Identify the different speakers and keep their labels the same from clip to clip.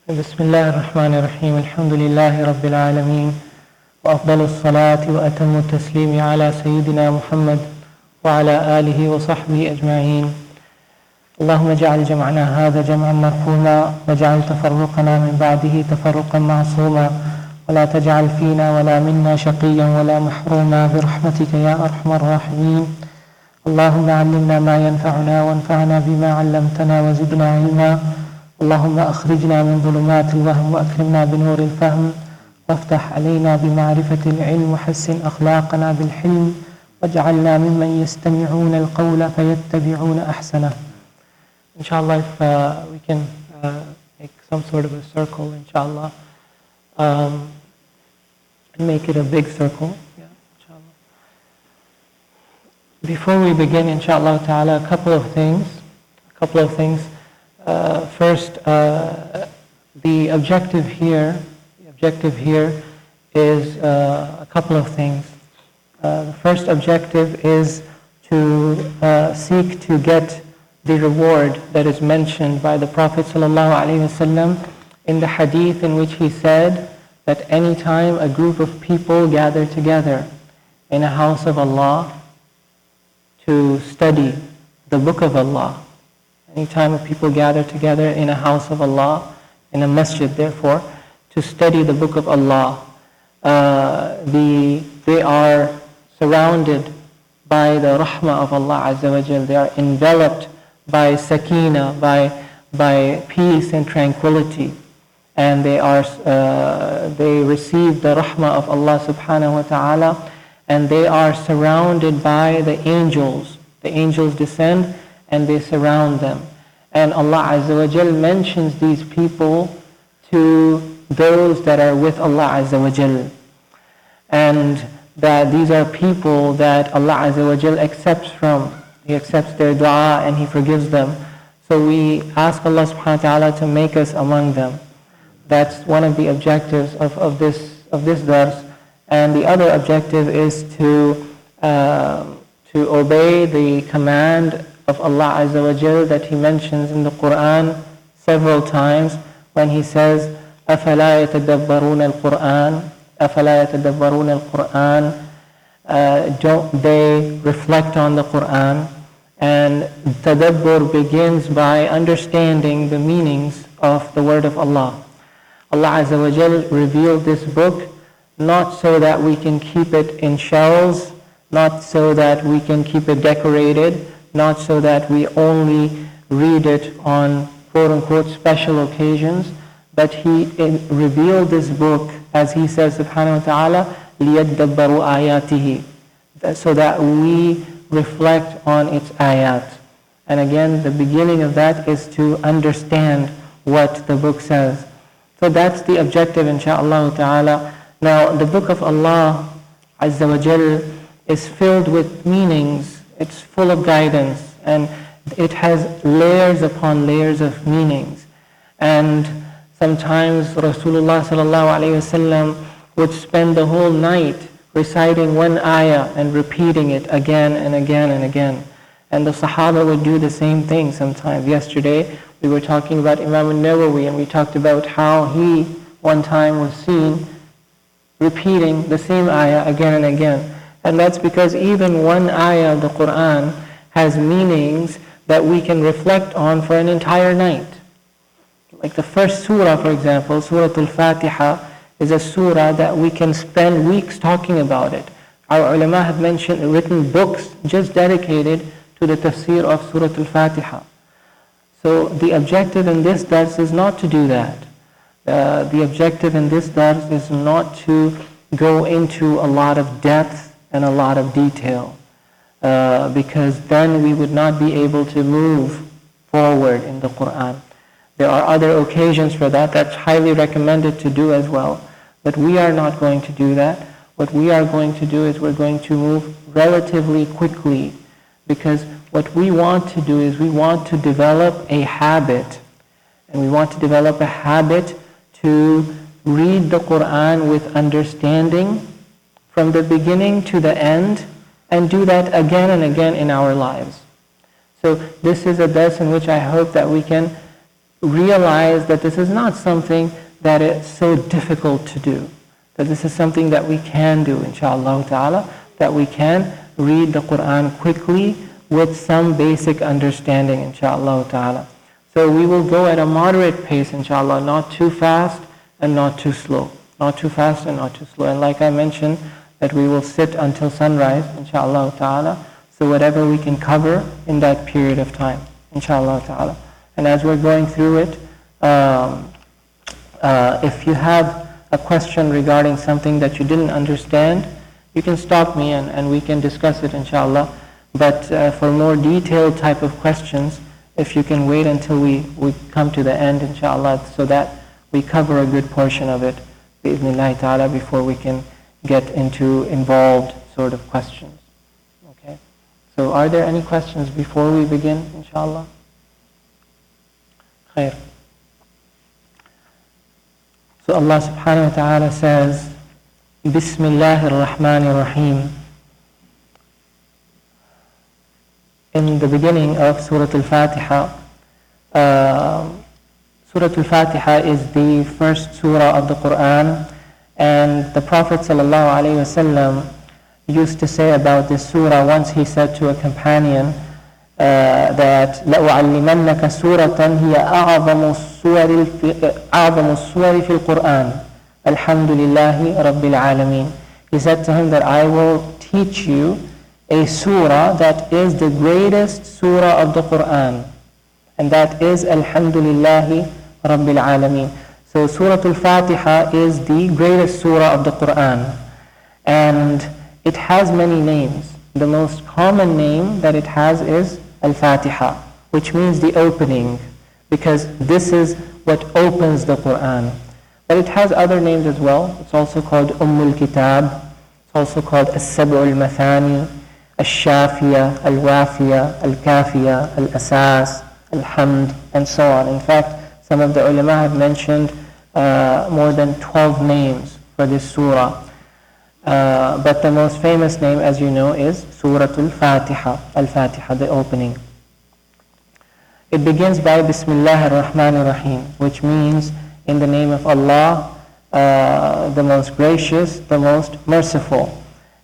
Speaker 1: بسم الله الرحمن الرحيم الحمد لله رب العالمين وأفضل الصلاة وأتم التسليم على سيدنا محمد وعلى آله وصحبه أجمعين. اللهم اجعل جمعنا هذا جمعا مرحوما واجعل تفرقنا من بعده تفرقا معصوما ولا تجعل فينا ولا منا شقيا ولا محروما برحمتك يا أرحم الراحمين. اللهم علمنا ما ينفعنا وانفعنا بما علمتنا وزدنا علما. اللهم أخرجنا من ظلمات الوهم وأكرمنا بنور الفهم وافتح علينا بمعرفة العلم وحسن أخلاقنا بالحلم واجعلنا ممن يستمعون القول فيتبعون أحسنه. Inshallah, if we can make some sort of a circle, inshallah, and make it a big circle. Yeah, inshallah. Before we begin, inshallah ta'ala, a couple of things. First, the objective here is a couple of things. The first objective is to seek to get the reward that is mentioned by the Prophet ﷺ in the hadith in which he said that any time a group of people gather together in a house of Allah to study the book of Allah, anytime people gather together in a house of Allah, in a masjid therefore, to study the book of Allah, they are surrounded by the rahmah of Allah Azza wa Jal. They are enveloped by sakina, by peace and tranquility, and they receive the rahmah of Allah subhanahu wa ta'ala, and they are surrounded by the angels. The angels descend and they surround them. And Allah Azza wa Jal mentions these people to those that are with Allah Azza wa Jal. And that these are people that Allah Azza wa Jal accepts from. He accepts their dua and He forgives them. So we ask Allah subhanahu wa ta'ala to make us among them. That's one of the objectives of this dars. And the other objective is to obey the command of Allah Azza wa Jal that He mentions in the Quran several times when He says, أَفَلَا يَتَدَبَّرُونَ الْقُرْآنَ أَفَلَا يَتَدَبَّرُونَ الْقُرْآنَ Don't they reflect on the Quran? And tadabbur begins by understanding the meanings of the word of Allah. Allah Azza wa Jal revealed this book not so that we can keep it in shelves, not so that we can keep it decorated, not so that we only read it on quote-unquote special occasions, but He revealed this book, as He says subhanahu wa ta'ala, لِيَدَّبَّرُوا آيَاتِهِ, so that we reflect on its ayat. And again, the beginning of that is to understand what the book says. So that's the objective, insha'Allah ta'ala. Now, the book of Allah Azza wa Jal is filled with meanings. It's full of guidance, and it has layers upon layers of meanings. And sometimes Rasulullah sallallahu alayhi wasallam would spend the whole night reciting one ayah and repeating it again and again and again. And the Sahaba would do the same thing sometimes. Yesterday we were talking about Imam al-Nawawi, and we talked about how he one time was seen repeating the same ayah again and again. And that's because even one ayah of the Quran has meanings that we can reflect on for an entire night. Like the first surah, for example, Surah Al-Fatiha, is a surah that we can spend weeks talking about it. Our ulama have written books just dedicated to the tafseer of Surah Al-Fatiha. So the objective in this dars is not to do that. The objective in this dars is not to go into a lot of depth and a lot of detail, because then we would not be able to move forward in the Quran. There are other occasions for that. That's highly recommended to do as well. But we are not going to do that. What we are going to do is we're going to move relatively quickly, because what we want to do is we want to develop a habit. And we want to develop a habit to read the Quran with understanding from the beginning to the end, and do that again and again in our lives. So this is a dars in which I hope that we can realize that this is not something that is so difficult to do. That this is something that we can do, inshallah ta'ala, that we can read the Quran quickly with some basic understanding, inshallah ta'ala. So we will go at a moderate pace, inshallah, not too fast and not too slow. Not too fast and not too slow. And like I mentioned, that we will sit until sunrise, inshallah ta'ala. So whatever we can cover in that period of time, inshallah ta'ala. And as we're going through it, if you have a question regarding something that you didn't understand, you can stop me and we can discuss it, inshallah. But for more detailed type of questions, if you can wait until we come to the end, inshallah, so that we cover a good portion of it, bi'idhnillahi ta'ala, before we can get into involved sort of questions. Okay? So are there any questions before we begin, inshallah? Khair. So Allah subhanahu wa ta'ala says, Bismillahir Rahmanir Rahim. In the beginning of Surah Al-Fatiha, Surah Al-Fatiha is the first surah of the Quran, and the Prophet ﷺ used to say about this surah, once he said to a companion that لَأُعَلِّمَنَّكَ سُورَةً هِيَ أَعْظَمُ السُّوَرِ فِي الْقُرْآنِ الْحَمْدُ لِلَّهِ رَبِّ الْعَالَمِينَ. He said to him that I will teach you a surah that is the greatest surah of the Quran, and that is Alhamdulillahi Rabbil Alameen. So Surah Al-Fatiha is the greatest surah of the Quran, and it has many names. The most common name that it has is Al-Fatiha, which means the opening, because this is what opens the Quran. But it has other names as well. It's also called Kitab. It's also called As-Sab'u al-Mathani, Al-Shafiya, Al-Wafiya, Al-Kafiya, Al-Asas, Al-Hamd, and so on. In fact, some of the ulama have mentioned more than 12 names for this surah. But the most famous name, as you know, is Surah Al-Fatiha, Al-Fatiha, the opening. It begins by Bismillahir Rahmanir Rahim, which means in the name of Allah, the most gracious, the most merciful.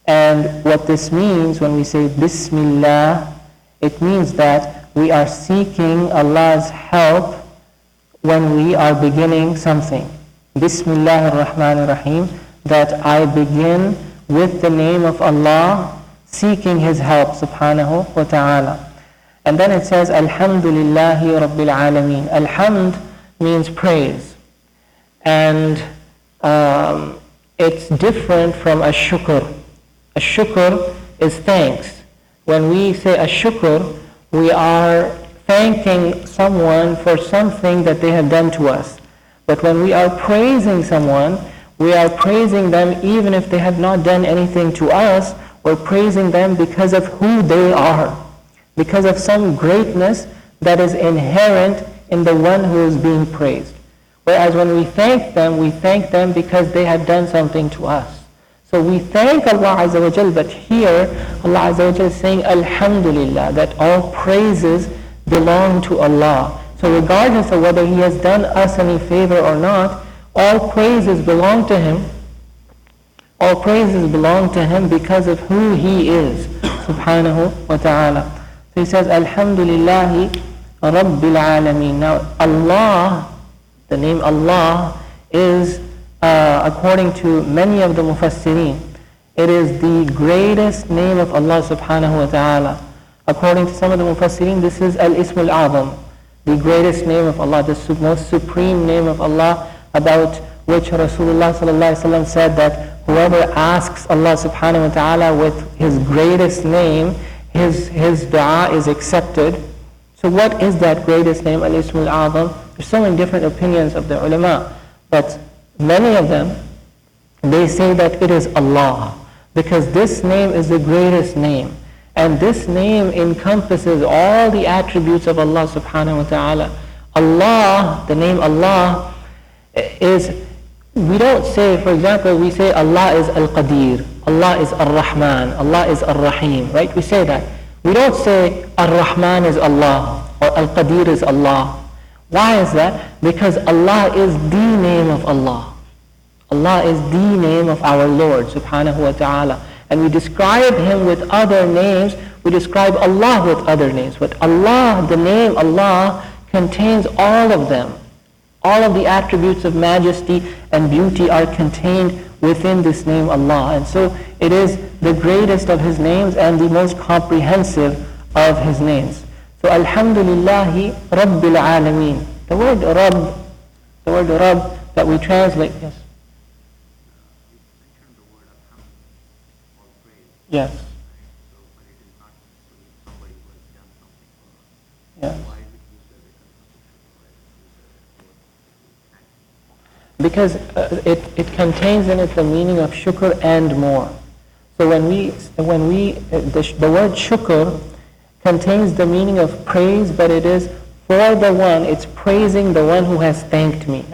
Speaker 1: And what this means when we say Bismillah, it means that we are seeking Allah's help when we are beginning something. Bismillahir Rahmanir Rahim, that I begin with the name of Allah, seeking His help, subhanahu wa ta'ala. And then it says, Alhamdulillahi Rabbil Alameen. Alhamd means praise. And it's different from a shukr. A shukr is thanks. When we say a shukr, we are thanking someone for something that they have done to us. But when we are praising someone, we are praising them even if they have not done anything to us. We're praising them because of who they are, because of some greatness that is inherent in the one who is being praised. Whereas when we thank them because they have done something to us. So we thank Allah Azza wa Jal, but here Allah Azza wa Jal is saying Alhamdulillah, that all praises belong to Allah. So regardless of whether He has done us any favor or not, all praises belong to Him. All praises belong to Him because of who He is, subhanahu wa ta'ala. So He says, Alhamdulillahi Rabbil Alameen. Now Allah, the name Allah is, according to many of the mufassirin, it is the greatest name of Allah subhanahu wa ta'ala. According to some of the mufassirin, this is Al-Ism Al-Azam, the greatest name of Allah, the most supreme name of Allah, about which Rasulullah sallallahu alaihi wasallam said that whoever asks Allah subhanahu wa ta'ala with His greatest name, his dua is accepted. So what is that greatest name, Al-Ism Al-Azam? There's so many different opinions of the ulama, but many of them, they say that it is Allah, because this name is the greatest name. And this name encompasses all the attributes of Allah subhanahu wa ta'ala. Allah, the name Allah, is, we don't say, for example, we say Allah is Al-Qadir, Allah is Ar-Rahman, Allah is Ar-Rahim, right? We say that. We don't say Ar-Rahman is Allah or Al-Qadir is Allah. Why is that? Because Allah is the name of Allah. Allah is the name of our Lord subhanahu wa ta'ala. And we describe Him with other names. We describe Allah with other names. But Allah, the name Allah, contains all of them. All of the attributes of majesty and beauty are contained within this name Allah. And so it is the greatest of His names and the most comprehensive of His names. So Alhamdulillahi Rabbil Alameen. The word Rabb that we translate, yes. Yes. Yes. Because it contains in it the meaning of shukr and more. So when the word shukr contains the meaning of praise, but it is for the one, it's praising the one who has thanked me,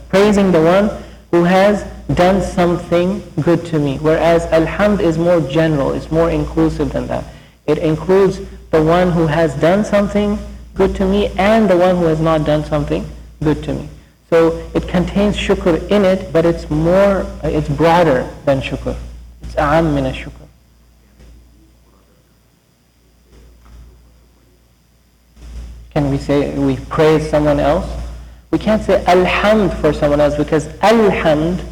Speaker 1: praising the one who has done something good to me. Whereas alhamd is more general, it's more inclusive than that. It includes the one who has done something good to me and the one who has not done something good to me. So it contains shukr in it, but it's broader than shukr. It's a'am min ash-shukr. Can we say we praise someone else? We can't say alhamd for someone else because alhamd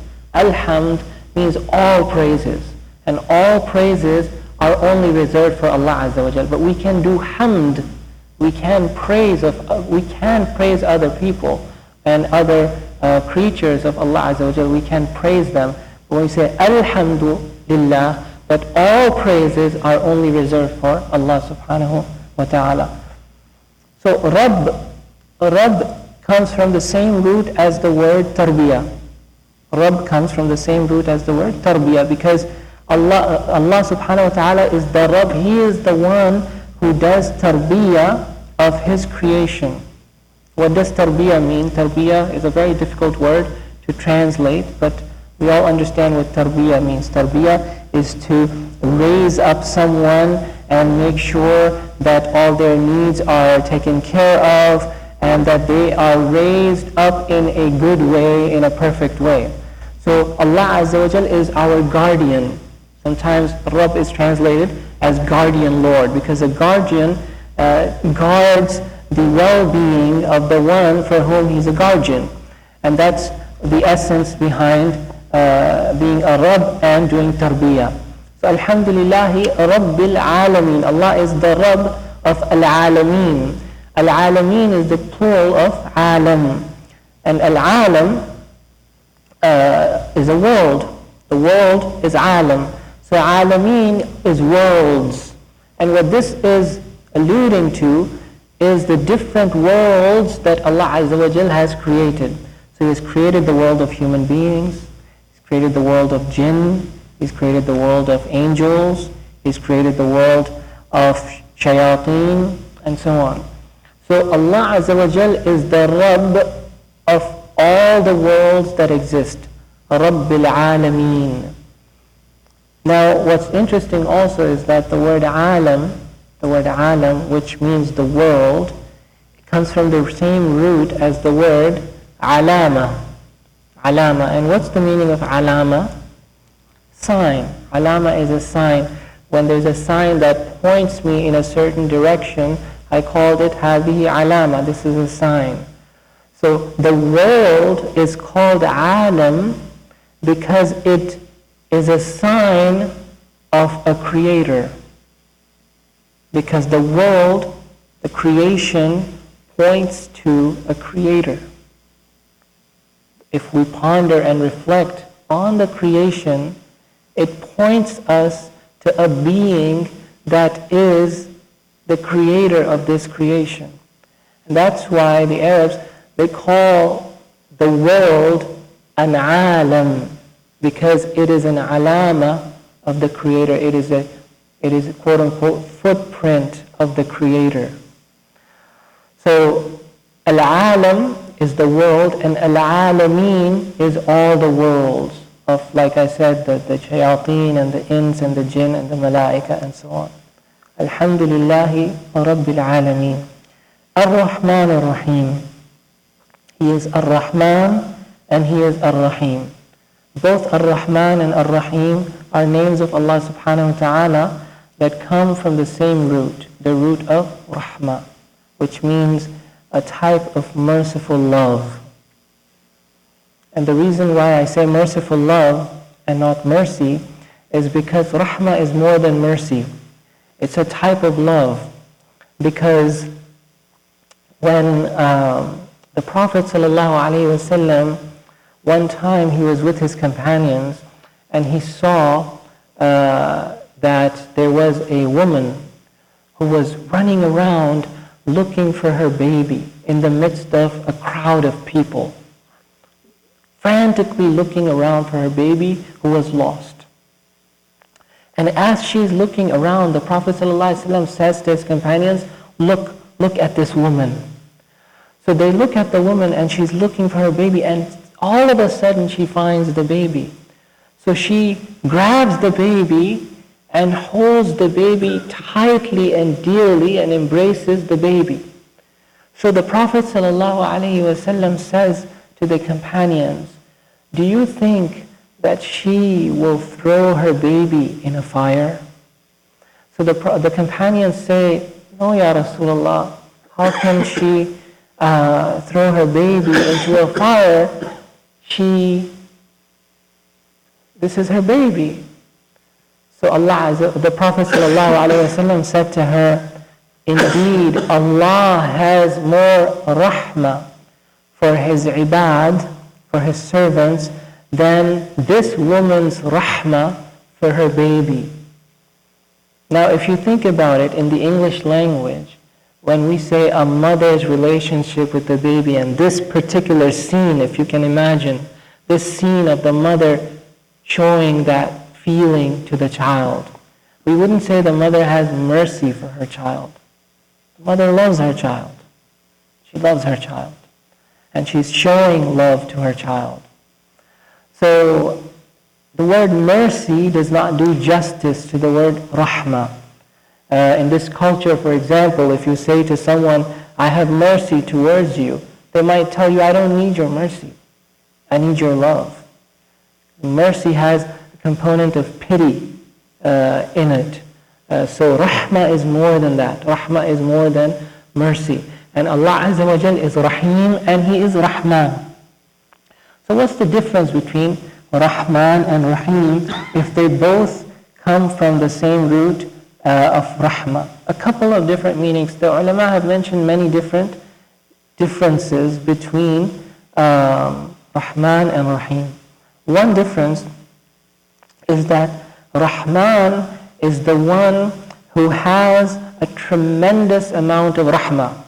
Speaker 1: means all praises. And all praises are only reserved for Allah Azza wa Jal. But we can do hamd. We can praise other people and other creatures of Allah Azza wa Jal. We can praise them. But when we say alhamdulillah, but all praises are only reserved for Allah subhanahu wa ta'ala. So Rabb comes from the same root as the word tarbiyah. Rabb comes from the same root as the word tarbiyah because Allah subhanahu wa ta'ala is the Rabb. He is the one who does tarbiyah of His creation. What does tarbiyah mean? Tarbiyah is a very difficult word to translate, but we all understand what tarbiyah means. Tarbiyah is to raise up someone and make sure that all their needs are taken care of and that they are raised up in a good way, in a perfect way. So Allah Azza wa Jal is our guardian. Sometimes Rabb is translated as guardian Lord because a guardian guards the well-being of the one for whom he's a guardian. And that's the essence behind being a Rabb and doing tarbiyah. So Alhamdulillahi Rabbil Alameen. Allah is the Rabb of Al-Alameen. Al-Alameen is the plural of Alam. And Al-Alam is a world. The world is Alam. So Alameen is worlds. And what this is alluding to is the different worlds that Allah Azza wa Jal has created. So He has created the world of human beings. He's created the world of jinn. He's created the world of angels. He's created the world of shayateen, and so on. So Allah Azza wa Jal is the Rabb of all the worlds that exist. Rabbil Alameen. Now what's interesting also is that the word alam, which means the world, it comes from the same root as the word alama. Alama. And what's the meaning of alama? Sign. Alama is a sign. When there's a sign that points me in a certain direction, I called it hadihi alama. This is a sign. So the world is called alam because it is a sign of a creator. Because the world, the creation, points to a creator. If we ponder and reflect on the creation, it points us to a being that is the creator of this creation. And that's why the Arabs, they call the world an alam, because it is an alama of the creator. It is a quote unquote footprint of the creator. So al-alam is the world, and al-alameen is all the worlds of, like I said, the shayateen and the ins and the jinn and the malaika and so on. Alhamdulillahi Rabbil Alameen. Ar-Rahman Ar-Rahim. He is Ar-Rahman and He is Ar-Rahim. Both Ar-Rahman and Ar-Rahim are names of Allah subhanahu wa ta'ala that come from the same root, the root of Rahmah, which means a type of merciful love. And the reason why I say merciful love and not mercy is because Rahmah is more than mercy. It's a type of love. Because when the Prophet ﷺ, one time he was with his companions and he saw that there was a woman who was running around looking for her baby in the midst of a crowd of people, frantically looking around for her baby who was lost. And as she's looking around, the Prophet ﷺ says to his companions, look at this woman. So they look at the woman and she's looking for her baby, and all of a sudden she finds the baby. So she grabs the baby and holds the baby tightly and dearly and embraces the baby. So the Prophet ﷺ says to the companions, do you think that she will throw her baby in a fire? So the companions say, no, Ya Rasulullah, how can she throw her baby into a fire? This is her baby. So the Prophet ﷺ said to her, indeed, Allah has more rahmah for His ibad, for His servants, than this woman's rahmah for her baby. Now, if you think about it in the English language, when we say a mother's relationship with the baby, and this particular scene, if you can imagine, this scene of the mother showing that feeling to the child, we wouldn't say the mother has mercy for her child. The mother loves her child. She loves her child. And she's showing love to her child. So the word mercy does not do justice to the word rahmah. In this culture, for example, if you say to someone, I have mercy towards you, they might tell you, I don't need your mercy. I need your love. Mercy has a component of pity in it. So rahmah is more than that. Rahmah is more than mercy. And Allah Azza wa Jal is Rahim and He is Rahman. So what's the difference between Rahman and Rahim if they both come from the same root of Rahmah? A couple of different meanings. The ulama have mentioned many different differences between Rahman and Rahim. One difference is that Rahman is the one who has a tremendous amount of Rahmah.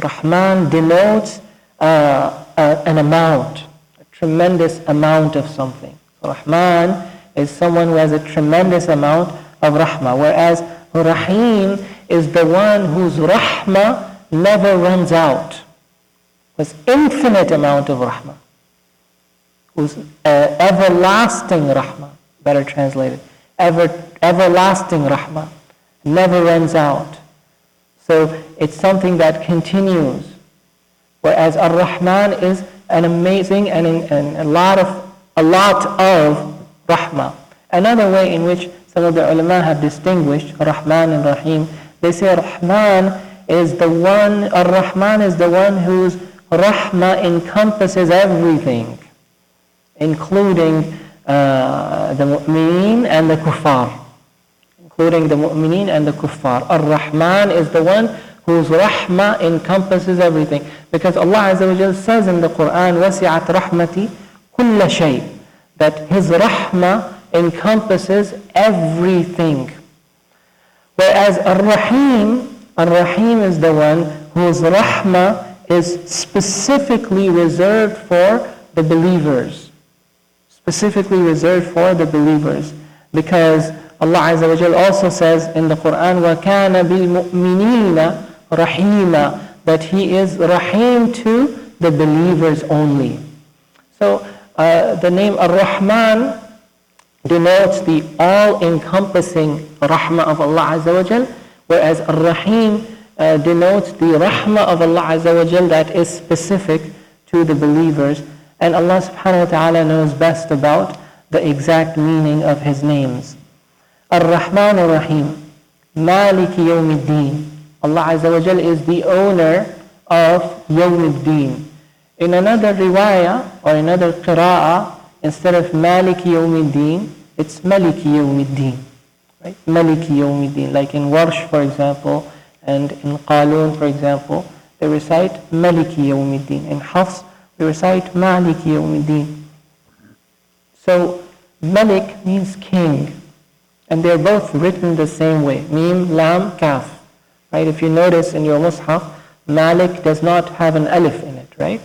Speaker 1: Rahman denotes an amount, a tremendous amount of something. Rahman is someone who has a tremendous amount of Rahmah, whereas Rahim is the one whose Rahmah never runs out, has infinite amount of Rahmah, whose everlasting Rahmah, better translated, everlasting Rahmah, never runs out. So it's something that continues, whereas Ar-Rahman is an amazing and a lot of Rahmah. Another way in which some of the ulama have distinguished Rahman and Rahim, they say Ar-Rahman is the one whose Rahmah encompasses everything, including the mu'mineen and the kuffar. Including the mu'mineen and the kuffar. Ar-Rahman is the one whose rahmah encompasses everything. Because Allah Azza wa Jal says in the Quran, وَسِعَتْ رَحْمَتِي كُلَّ شَيْءٍ, that His rahmah encompasses everything. Whereas Ar-Rahim is the one whose rahmah is specifically reserved for the believers. Specifically reserved for the believers. Because Allah Azza wa Jal also says in the Quran, وَكَانَ بِالْمُؤْمِنِينَ رَحِيمًا, that He is Rahim to the believers only. So the name Ar-Rahman denotes the all-encompassing Rahmah of Allah Azza wa Jal, whereas Ar-Rahim denotes the Rahmah of Allah Azza wa Jal that is specific to the believers, and Allah subhanahu wa ta'ala knows best about the exact meaning of His names. Ar-Rahman Ar-Rahim, Maliki Yawmiddin. Allah Azza wa Jal is the owner of Yawmiddin. In another riwayah or another qira'ah, instead of Maliki Yawmiddin, it's Maliki Yawmiddin. Right? Maliki Yawmiddin. Like in Warsh, for example, and in Qalun, for example, they recite Maliki Yawmiddin. In Hafs, they recite Maliki Yawmiddin. So, Malik means king. And they're both written the same way. Mim, Lam, Kaf. Right? If you notice in your Mus'haf, Malik does not have an alif in it, right?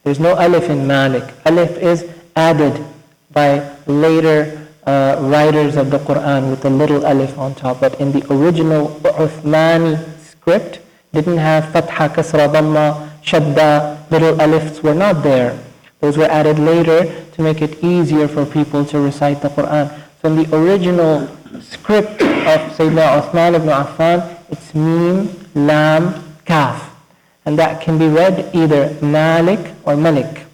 Speaker 1: There's no alif in Malik. Alif is added by later writers of the Quran with a little alif on top. But in the original Uthmani script, didn't have Fatha, Kasra, Dhamma, Shadda, little alifs were not there. Those were added later to make it easier for people to recite the Quran. So in the original script of Sayyidina Uthman ibn Affan, it's Mim, Lam, Kaf. And that can be read either Malik or Malik.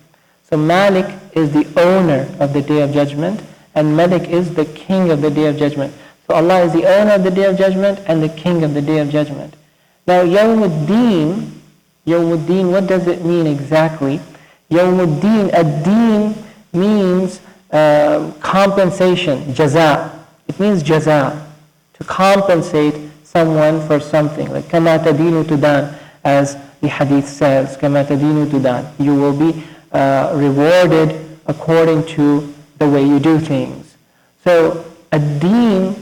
Speaker 1: So Malik is the owner of the Day of Judgment, and Malik is the king of the Day of Judgment. So Allah is the owner of the Day of Judgment and the king of the Day of Judgment. Now Yawmuddin, what does it mean exactly? Yawmuddin, ad-din means compensation, jaza. It means jaza, to compensate someone for something. Like kama tadinu tudan, as the hadith says, kama tadinu tudan. You will be rewarded according to the way you do things. So ad-din,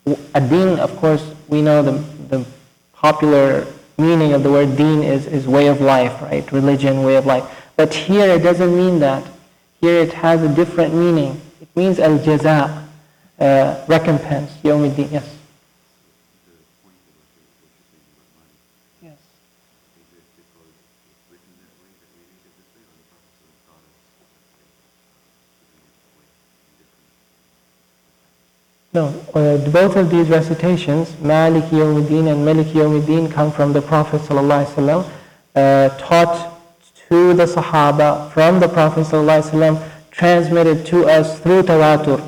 Speaker 1: of course, we know the popular meaning of the word deen is way of life, right? Religion, way of life. But here it doesn't mean that. Here it has a different meaning. It means al-jaza, recompense, yawmiddin, yes. Yes. No, both of these recitations, Maliki Yawmiddin and Maliki Yawmiddin, come from the Prophet ﷺ, taught to the Sahaba from the Prophet ﷺ, transmitted to us through tawatur,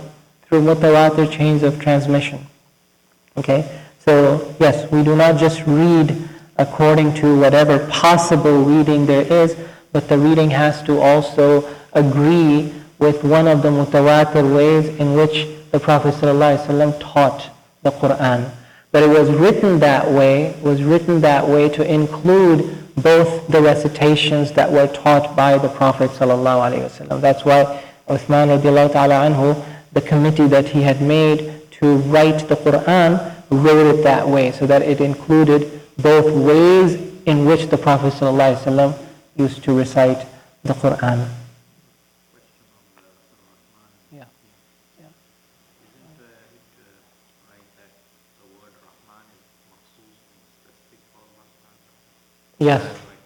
Speaker 1: through mutawatir chains of transmission. Okay? So, yes, we do not just read according to whatever possible reading there is, but the reading has to also agree with one of the mutawatir ways in which the Prophet ﷺ taught the Quran. But it was written that way, to include both the recitations that were taught by the Prophet ﷺ. That's why Uthman radiallahu ta'ala anhu, the committee that he had made to write the Quran, wrote it that way, so that it included both ways in which the Prophet ﷺ used to recite the Quran. Yes,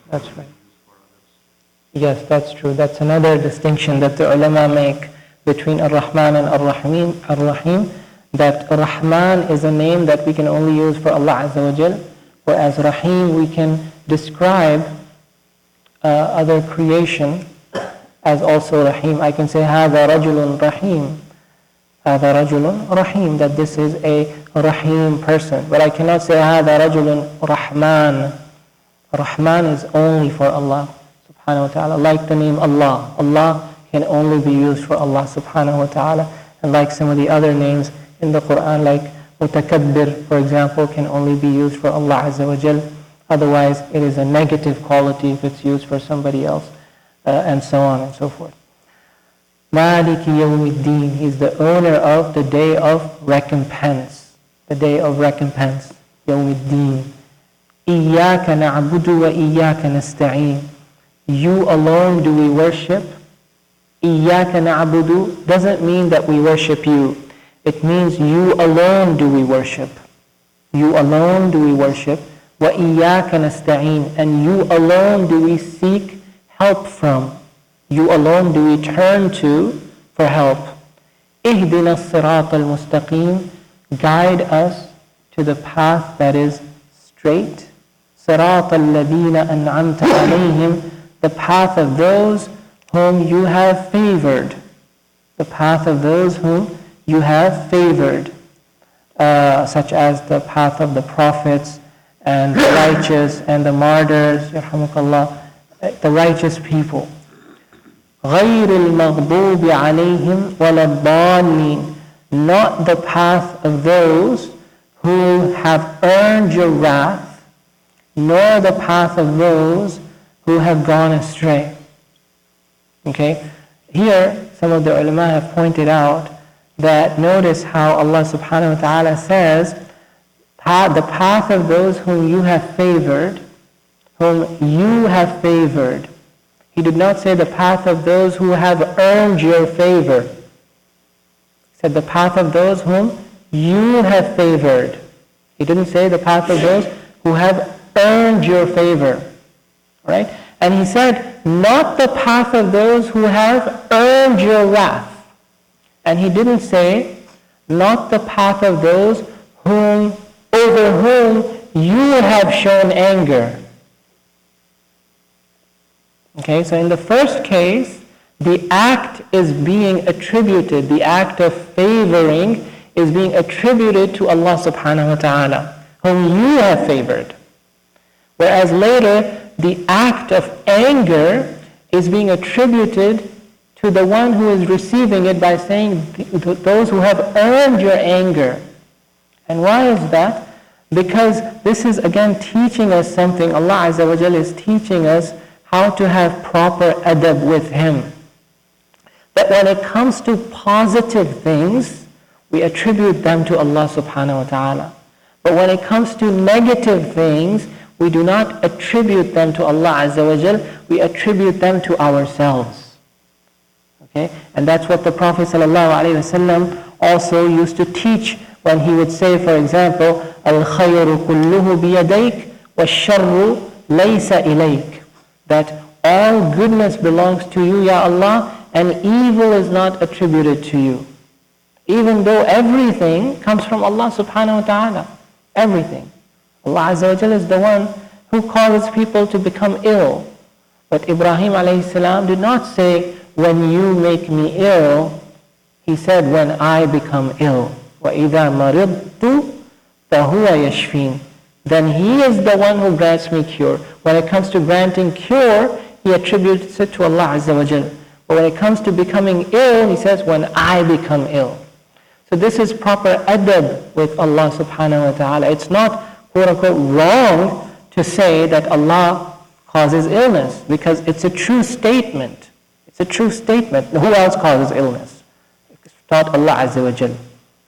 Speaker 1: that's right. Yes, that's true. That's another distinction that the ulama make between Ar-Rahman and Ar-Rahim, that Rahman is a name that we can only use for Allah Azza wa Jal, whereas Rahim we can describe other creation as also Rahim. I can say, هَذَا رَجُلٌ رَحِيمٌ. هَذَا رَجُلٌ رَحِيمٌ, that this is a Rahim person. But I cannot say, هَذَا رَجُلٌ Rahman. Rahman is only for Allah subhanahu wa ta'ala. Like the name Allah. Allah can only be used for Allah subhanahu wa ta'ala. And like some of the other names in the Quran, like Mutakabbir, for example, can only be used for Allah Azza wa Jal. Otherwise, it is a negative quality if it's used for somebody else, and so on and so forth. Maliki Yawmiddin, He's the owner of the day of recompense. The day of recompense. Yawmiddin. Iyaka na'budu wa iyaka nasta'een. You alone do we worship. Iyaka na'budu doesn't mean that we worship you. It means you alone do we worship. You alone do we worship. Wa iyaka nasta'een. And you alone do we seek help from. You alone do we turn to for help. Ihdina as-sirata al-mustaqim. Guide us to the path that is straight. صراط الذين أنعمت عليهم, the path of those whom you have favored. The path of those whom you have favored, such as the path of the prophets and the righteous and the martyrs, yarhamukallah, the righteous people. غَيْرِ الْمَغْضُوبِ عَلَيْهِمْ وَلَا الضَّالِّينَ, not the path of those who have earned your wrath, nor the path of those who have gone astray. Okay? Here, some of the ulama have pointed out that notice how Allah subhanahu wa ta'ala says, the path of those whom you have favored, He did not say the path of those who have earned your favor. He said the path of those whom you have favored. He didn't say the path of those who have earned your favor. Right? And he said, not the path of those who have earned your wrath. And he didn't say, not the path of those over whom you have shown anger. Okay, so in the first case, the act is being attributed, the act of favoring is being attributed to Allah subhanahu wa ta'ala, whom you have favored. Whereas later, the act of anger is being attributed to the one who is receiving it by saying, those who have earned your anger. And why is that? Because this is again teaching us something. Allah Azza wa Jalla is teaching us how to have proper adab with Him. That when it comes to positive things, we attribute them to Allah subhanahu wa ta'ala. But when it comes to negative things, we do not attribute them to Allah Azza wa Jalla, we attribute them to ourselves. Okay? And that's what the Prophet ﷺ also used to teach when he would say, for example, الْخَيْرُ كُلُّهُ بِيَدَيْكَ وَالشَّرُّ لَيْسَ إِلَيْكَ, that all goodness belongs to you, Ya Allah, and evil is not attributed to you. Even though everything comes from Allah subhanahu wa ta'ala. Everything. Allah Azza wa Jalla is the one who causes people to become ill. But Ibrahim alayhi salam did not say, when you make me ill. He said, when I become ill. وَإِذَا مَرِضْتُ فَهُوَ يَشْفِينَ. Then He is the one who grants me cure. When it comes to granting cure, He attributes it to Allah Azza wa Jalla. But when it comes to becoming ill, He says, when I become ill. So this is proper adab with Allah subhanahu wa ta'ala. It's not, quote unquote, wrong to say that Allah causes illness, because it's a true statement. It's a true statement. Who else causes illness? It's not Allah Azza wa Jalla.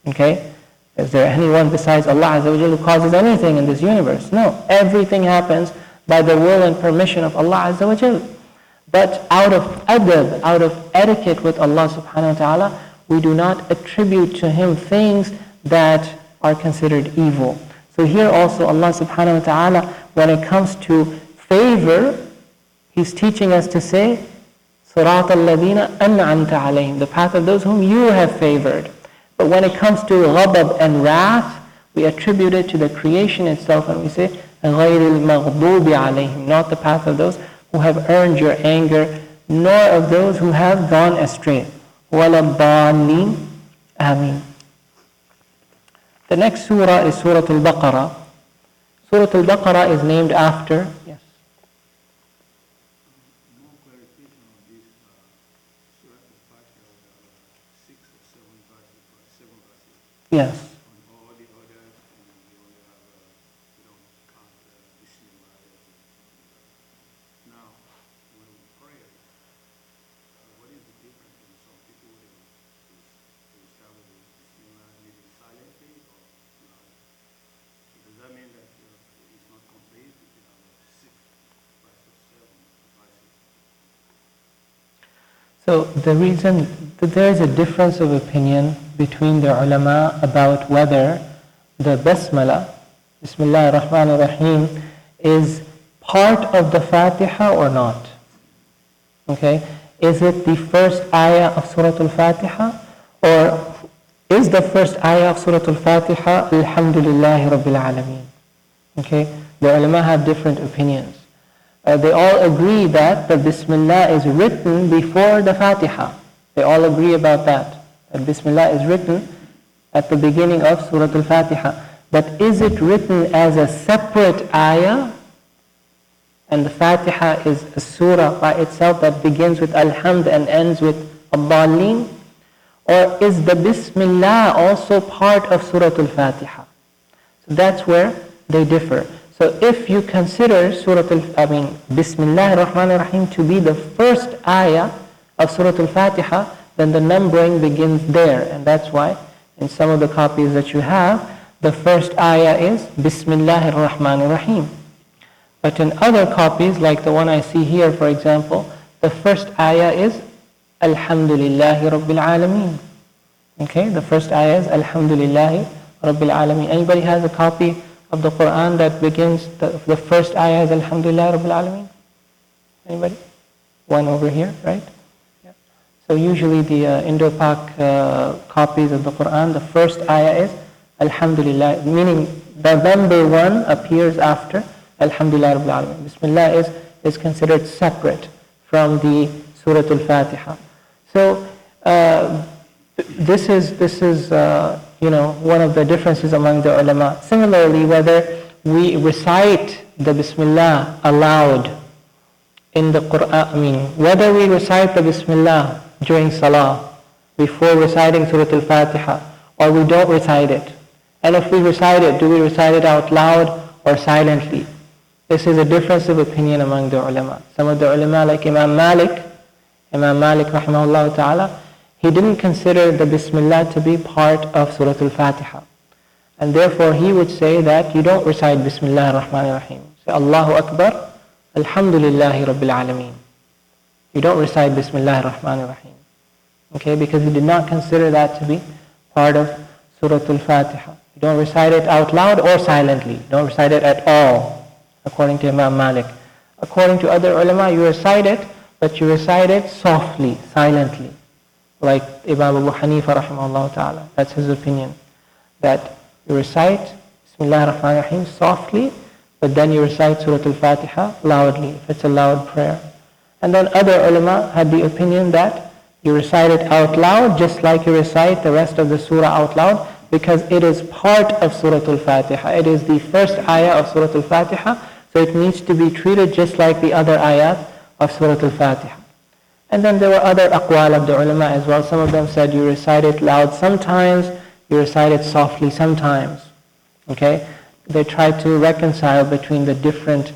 Speaker 1: Okay? Is there anyone besides Allah Azza wa Jalla who causes anything in this universe? No. Everything happens by the will and permission of Allah Azza wa Jalla. But out of adab, out of etiquette with Allah subhanahu wa ta'ala, we do not attribute to Him things that are considered evil. So here also Allah subhanahu wa ta'ala, when it comes to favor, He's teaching us to say, صِرَاطَ الَّذِينَ أَنْعَمْتَ عَلَيْهِمْ, the path of those whom you have favored. But when it comes to ghadab and wrath, we attribute it to the creation itself, and we say, غَيْرِ الْمَغْضُوبِ عَلَيْهِمْ, not the path of those who have earned your anger, nor of those who have gone astray. وَلَا الضَّالِّينَ. Ameen. The next surah is Surah Al-Baqarah. Surah Al-Baqarah is named after... Yes.
Speaker 2: More clarification on this Surah Al-Fatiha, 6 or 7 verses.
Speaker 1: Yes.
Speaker 2: On all the others, we only have, we don't count Bismillah. Now, when we pray, what is the difference in some people they start with Bismillah maybe silently or loud? So does that mean that it's not complete if you have 6 verses, 7 verses?
Speaker 1: So the reason that there is a difference of opinion between the ulama about whether the basmala, Bismillah ar-Rahman ar-Rahim, is part of the Fatiha or not. Okay? Is it the first ayah of Surah Al-Fatiha, or is the first ayah of Surah Al-Fatiha Alhamdulillahi Rabbil Alameen? Okay? The ulama have different opinions. They all agree that the Bismillah is written before the Fatiha. They all agree about that. That Bismillah is written at the beginning of Surah Al-Fatiha. But is it written as a separate ayah? And the Fatiha is a surah by itself that begins with Alhamd and ends with Ad-Dallin? Or is the Bismillah also part of Surah Al-Fatiha? So that's where they differ. So if you consider Bismillah ar-Rahman ar-Rahim to be the first ayah of Surah Al-Fatiha, then the numbering begins there. And that's why in some of the copies that you have, the first ayah is Bismillah ar-Rahman ar-Rahim. But in other copies, like the one I see here, for example, the first ayah is Alhamdulillahi Rabbil Alameen. Okay, the first ayah is Alhamdulillahi Rabbil Alameen. Anybody has a copy of the Quran that begins, the first ayah is Alhamdulillahi Rabbil Alameen? Anybody? One over here, right? Yeah. So usually the Indo-Pak copies of the Quran, the first ayah is Alhamdulillah, meaning the number one appears after Alhamdulillah Rabbil Alameen. Bismillah is considered separate from the Surah Al-Fatiha. So this is one of the differences among the ulama. Similarly, whether we recite the Bismillah aloud in the Quran, whether we recite the Bismillah during Salah before reciting Surah Al-Fatiha, or we don't recite it. And if we recite it, do we recite it out loud or silently? This is a difference of opinion among the ulama. Some of the ulama, like Imam Malik rahimahullah ta'ala, he didn't consider the Bismillah to be part of Surah Al-Fatiha. And therefore he would say that you don't recite Bismillah ar-Rahman ar-Rahim. Say Allahu Akbar, Alhamdulillahi Rabbil Alameen. You don't recite Bismillah ar-Rahman ar-Rahim. Okay, because he did not consider that to be part of Surah Al-Fatiha. You don't recite it out loud or silently. You don't recite it at all, according to Imam Malik. According to other ulama, you recite it, but you recite it softly, silently. Like Imam Abu Hanifa rahimahullah ta'ala. That's his opinion. That you recite Bismillah ar-Rahman ar-Rahim softly, but then you recite Surah Al-Fatiha loudly, if it's a loud prayer. And then other ulama had the opinion that you recite it out loud, just like you recite the rest of the surah out loud, because it is part of Surah Al-Fatiha. It is the first ayah of Surah Al-Fatiha, so it needs to be treated just like the other ayat of Surah Al-Fatiha. And then there were other aqwal of the ulama as well. Some of them said you recite it loud sometimes, you recite it softly sometimes. Okay? They tried to reconcile between the different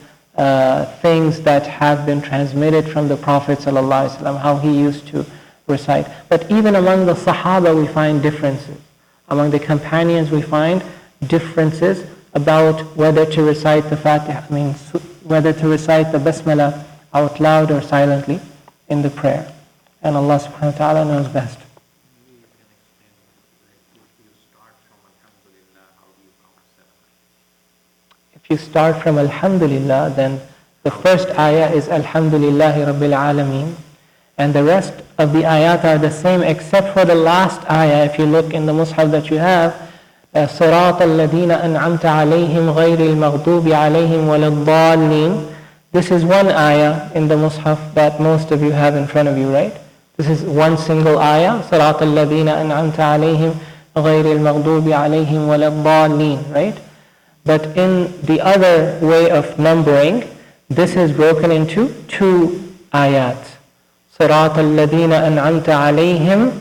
Speaker 1: things that have been transmitted from the Prophet ﷺ, how he used to recite. But even among the Sahaba we find differences. Among the companions we find differences about whether to recite the Fatiha, whether to recite the Basmala out loud or silently in the prayer. And Allah subhanahu wa ta'ala knows best.
Speaker 2: Maybe you can explain, if you start from Alhamdulillah, how do you count 7?
Speaker 1: If you start from Alhamdulillah, then the first ayah is Alhamdulillahi Rabbil Alameen, and the rest of the ayat are the same except for the last ayah. If you look in the Mus'haf that you have, صراط الذين أنعمت عليهم غير المغضوب عليهم ولا الضالين. This is one ayah in the Mus'haf that most of you have in front of you, right? This is one single ayah, صراط الذين أنعمت عليهم غير المغضوب عليهم ولا الضالين, right? But in the other way of numbering, this is broken into two ayat. صراط الذين أنعمت عليهم,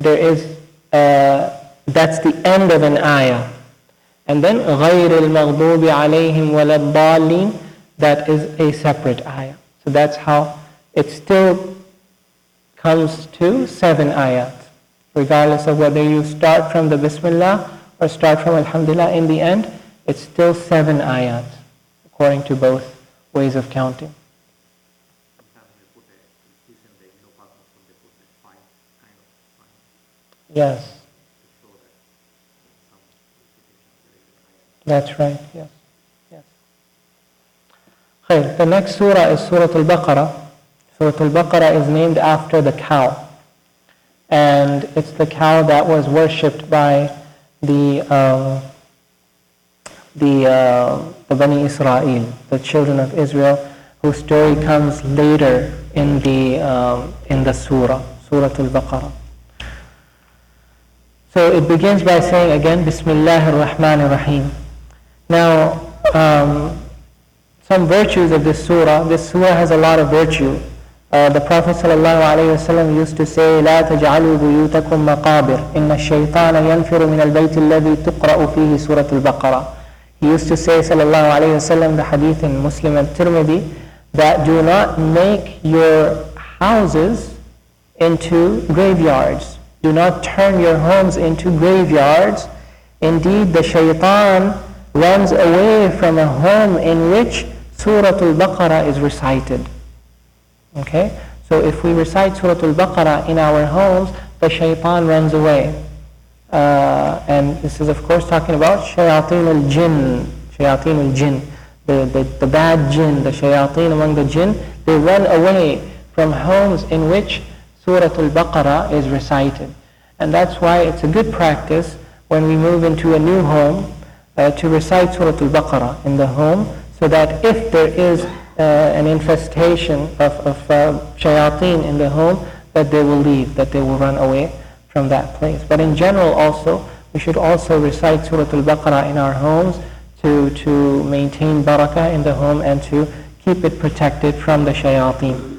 Speaker 1: there is that's the end of an ayah. And then غير المغضوب عليهم ولا الضالين, that is a separate ayah. So that's how it still comes to 7 ayat. Regardless of whether you start from the Bismillah or start from Alhamdulillah, in the end, it's still 7 ayat, according to both ways of counting.
Speaker 2: Sometimes they put a piece in the Indo-Pak, they put a fine, kind of fine.
Speaker 1: Yes,
Speaker 2: To show that some recitation there is an ayat.
Speaker 1: that's right, yes. Yes. The next surah is Surah Al-Baqarah. Surah Al-Baqarah is named after the cow. And it's the cow that was worshipped by the the Bani Israel, the children of Israel, whose story comes later in the surah, Surah Al-Baqarah. So it begins by saying again, Bismillah ar-Rahman ar-Rahim. Now, some virtues of this surah has a lot of virtue. The Prophet ﷺ used to say, لا تجعلوا بيوتكم مقابر إن الشيطان ينفر من البيت الذي تقرأ فيه سورة البقرة. He used to say, ﷺ, the hadith in Muslim and Tirmidhi, that do not make your houses into graveyards. Do not turn your homes into graveyards. Indeed, the shaitan runs away from a home in which Surah Al-Baqarah is recited. Okay? So if we recite Surah Al-Baqarah in our homes, the shaitan runs away. And this is of course talking about shayateen al-jinn, the bad jinn, the shayateen among the jinn. They run away from homes in which Surah Al-Baqarah is recited. And that's why it's a good practice when we move into a new home to recite Surah Al-Baqarah in the home, so that if there is an infestation of shayateen in the home, that they will leave, that they will run away from that place. But in general also, we should also recite Surah Al-Baqarah in our homes to maintain barakah in the home and to keep it protected from the shayateen.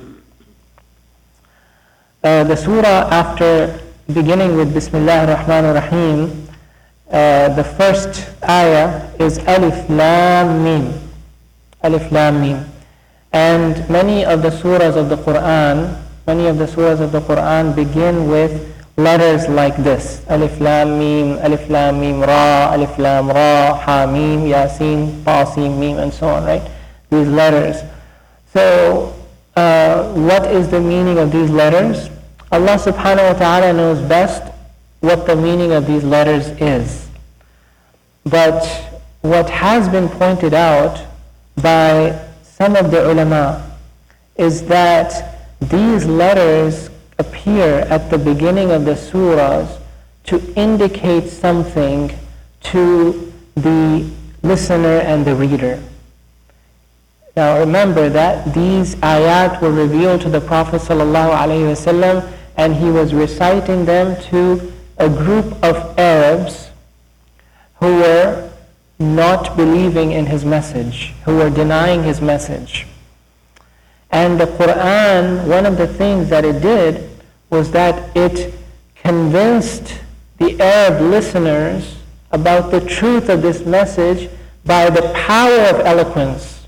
Speaker 1: The surah, after beginning with Bismillah ar-Rahman ar-Rahim, the first ayah is Alif Lam Mim. Alif Lam Mim. And many of the surahs of the Quran begin with letters like this: Alif Lam Mim Ra, Alif Lam Ra, Ha Mim, Yasin, Ta Sin Mim, and so on, right? These letters. So, what is the meaning of these letters? Allah subhanahu wa ta'ala knows best what the meaning of these letters is. But what has been pointed out by some of the ulama is that these letters appear at the beginning of the surahs to indicate something to the listener and the reader. Now remember that these ayat were revealed to the Prophet ﷺ, and he was reciting them to a group of Arabs who were not believing in his message, who were denying his message. And the Quran, one of the things that it did was that it convinced the Arab listeners about the truth of this message by the power of eloquence.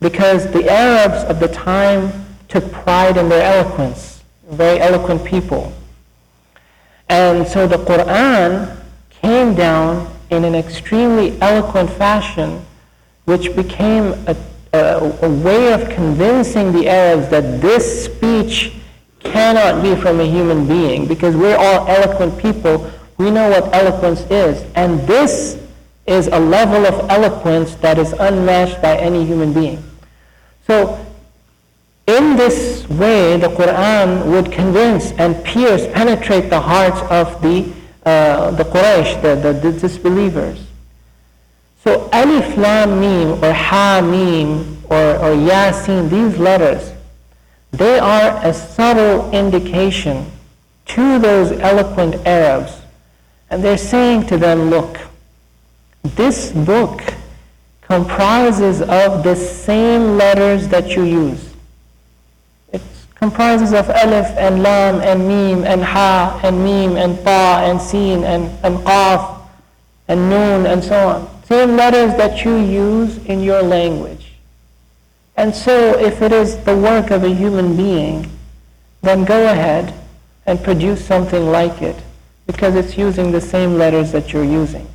Speaker 1: Because the Arabs of the time took pride in their eloquence, very eloquent people. And so the Quran came down in an extremely eloquent fashion, which became a way of convincing the Arabs that this speech cannot be from a human being, because we're all eloquent people. We know what eloquence is, and this is a level of eloquence that is unmatched by any human being. So in this way, the Quran would convince and pierce, penetrate the hearts of the Quraysh, the disbelievers. So Alif Lam Mim or Ha Mim or Yasin, these letters, they are a subtle indication to those eloquent Arabs. And they're saying to them, look, this book comprises of the same letters that you use. It comprises of Alif and Lam and Mim and Ha and Mim and Ta and Sin and Qaf and Nun and so on. Same letters that you use in your language. And so if it is the work of a human being, then go ahead and produce something like it, because it's using the same letters that you're using.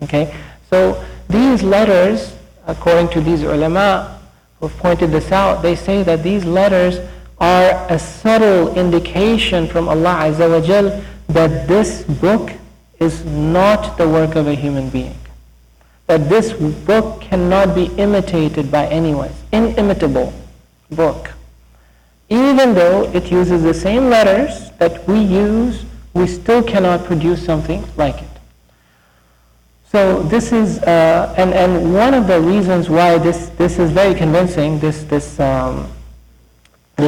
Speaker 1: Okay? So these letters, according to these ulama who have pointed this out, they say that these letters are a subtle indication from Allah Azza wa Jal that this book is not the work of a human being. That this book cannot be imitated by anyone. Inimitable book. Even though it uses the same letters that we use, we still cannot produce something like it. So this is, and one of the reasons why this is very convincing, this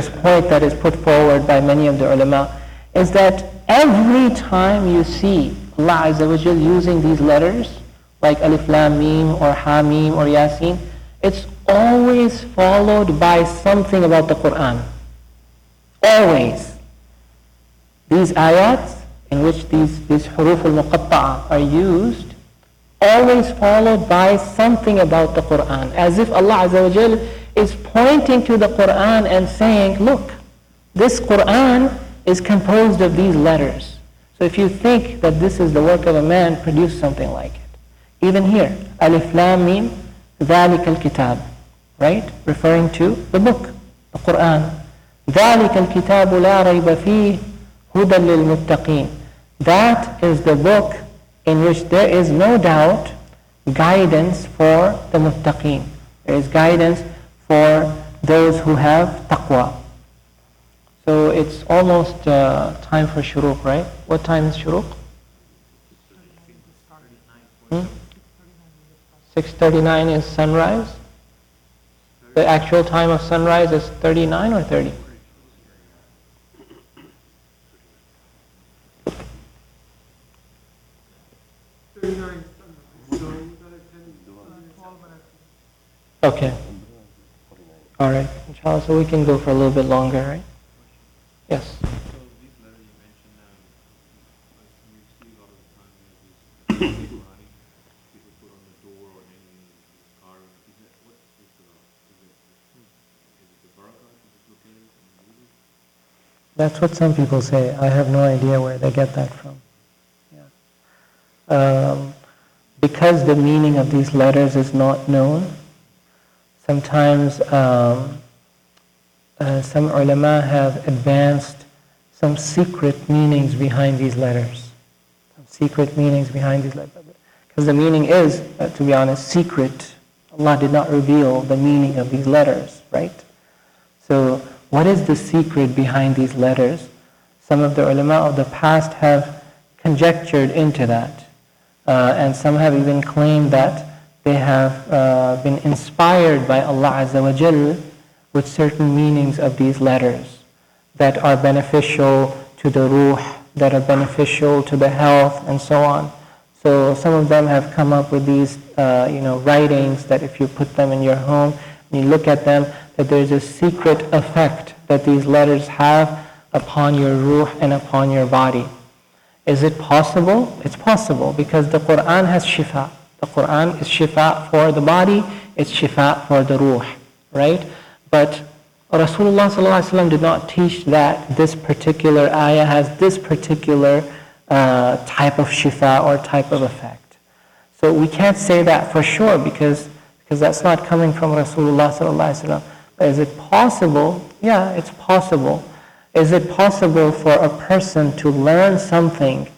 Speaker 1: point that is put forward by many of the ulama, is that every time you see Allah Azza wa Jal using these letters, like Alif Lam Mim or Ha Mim or Yasin, it's always followed by something about the Quran. Always. These ayats in which these huruf al-muqatta'a are used, always followed by something about the Quran, as if Allah Azza wa Jal is pointing to the Quran and saying, look, this Quran is composed of these letters. So if you think that this is the work of a man, produce something like it. Even here, Alif Lam Mim, ذَلِكَ الْكِتَابِ, right? Referring to the book, the Quran. ذَلِكَ الْكِتَابُ لَا رَيْبَ فِيهِ هُدًى لِلْمُتَّقِينَ. That is the book in which there is no doubt guidance for the muttaqeen. There is guidance for those who have taqwa. So it's almost time for shuruq, right? What time is shuruq? 6:39 is sunrise. The actual time of sunrise is 39 or 30? Okay. All right. Inshallah, so we can go for a little bit longer, right? Yes.
Speaker 2: So these letters you mentioned, you see a lot of the time these people put on the door or hanging in the car. What is this about? Is it the barakah to just look at it and read it?
Speaker 1: That's what some people say. I have no idea where they get that from. Yeah. Because the meaning of these letters is not known, sometimes some ulama have advanced some secret meanings behind these letters. Some secret meanings behind these letters. Because the meaning is, to be honest, secret. Allah did not reveal the meaning of these letters, right? So what is the secret behind these letters? Some of the ulama of the past have conjectured into that. And some have even claimed that they have been inspired by Allah Azza wa Jal with certain meanings of these letters that are beneficial to the ruh, that are beneficial to the health, and so on. So some of them have come up with these writings that if you put them in your home and you look at them, that there's a secret effect that these letters have upon your ruh and upon your body. Is it possible? It's possible, because the Quran has shifa. The Quran is shifa for the body, it's shifa for the ruh, right? But Rasulullah ﷺ did not teach that this particular ayah has this particular type of shifa or type of effect. So we can't say that for sure, because that's not coming from Rasulullah ﷺ. But is it possible? Yeah, it's possible. Is it possible for a person to learn something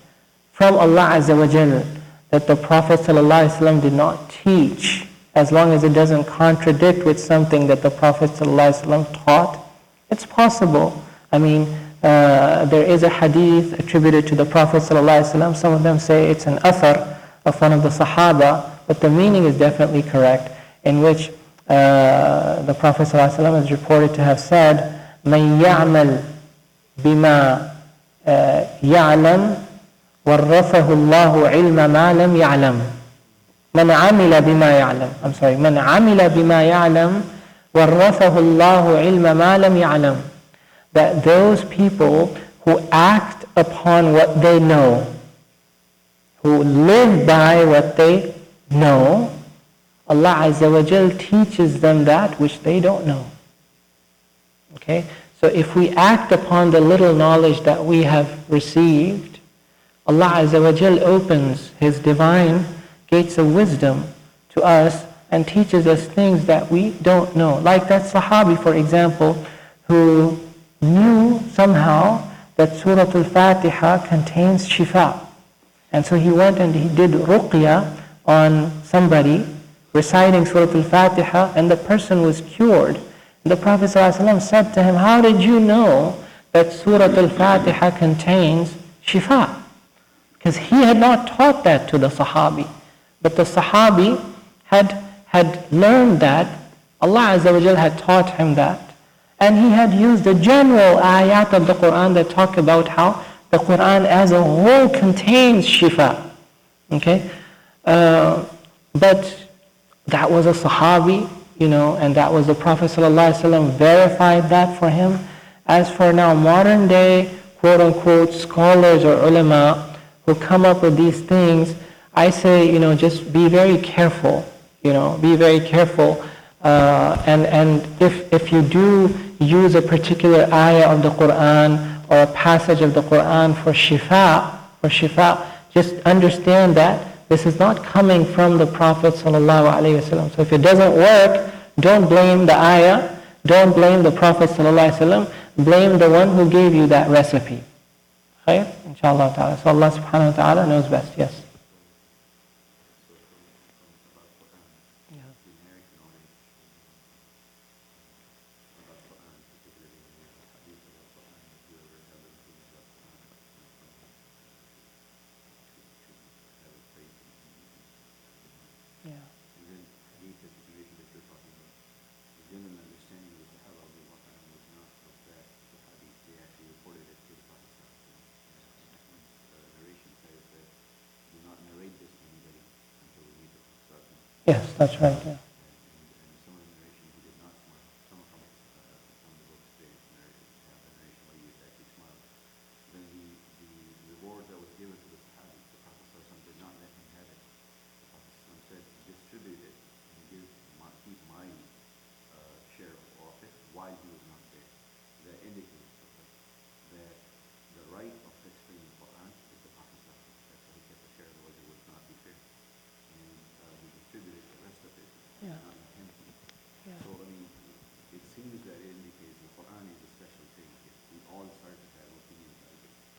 Speaker 1: from Allah Azza wa Jal that the Prophet ﷺ did not teach, as long as it doesn't contradict with something that the Prophet ﷺ taught? It's possible. I mean, there is a hadith attributed to the Prophet ﷺ. Some of them say it's an athar of one of the Sahaba, but the meaning is definitely correct, in which the Prophet ﷺ is reported to have said, مَنْ يَعْمَلْ بِمَا يَعْلَمْ وَرَّثَهُ اللَّهُ عِلْمَ مَا لَمْ يَعْلَمْ. مَنْ عَمِلَ بِمَا يَعْلَمْ. مَنْ عَمِلَ بِمَا يَعْلَمْ وَرَّثَهُ اللَّهُ عِلْمَ مَا لَمْ يَعْلَمْ. That those people who act upon what they know, who live by what they know, Allah Azza wa Jal teaches them that which they don't know. Okay? So if we act upon the little knowledge that we have received, Allah Azza wa Jal opens His divine gates of wisdom to us and teaches us things that we don't know. Like that Sahabi, for example, who knew somehow that Surah Al-Fatiha contains shifa. And so he went and he did ruqya on somebody, reciting Surah Al-Fatiha, and the person was cured. The Prophet ﷺ said to him, how did you know that Surah Al-Fatiha contains shifa? Because he had not taught that to the Sahabi. But the Sahabi had learned that, Allah Azza wa Jal had taught him that. And he had used the general ayat of the Quran that talk about how the Quran as a whole contains shifa. Okay? But that was a Sahabi, and that was the Prophet ﷺ verified that for him. As for now, modern day, quote unquote, scholars or ulama who come up with these things, I say, just be very careful. Be very careful. And if you do use a particular ayah of the Quran or a passage of the Quran for shifa, just understand that this is not coming from the Prophet ﷺ. So if it doesn't work, don't blame the ayah, don't blame the Prophet ﷺ, blame the one who gave you that recipe. Right? Inshallah ta'ala. So Allah subhanahu wa ta'ala knows best. Yes. Yes, that's right. Yeah.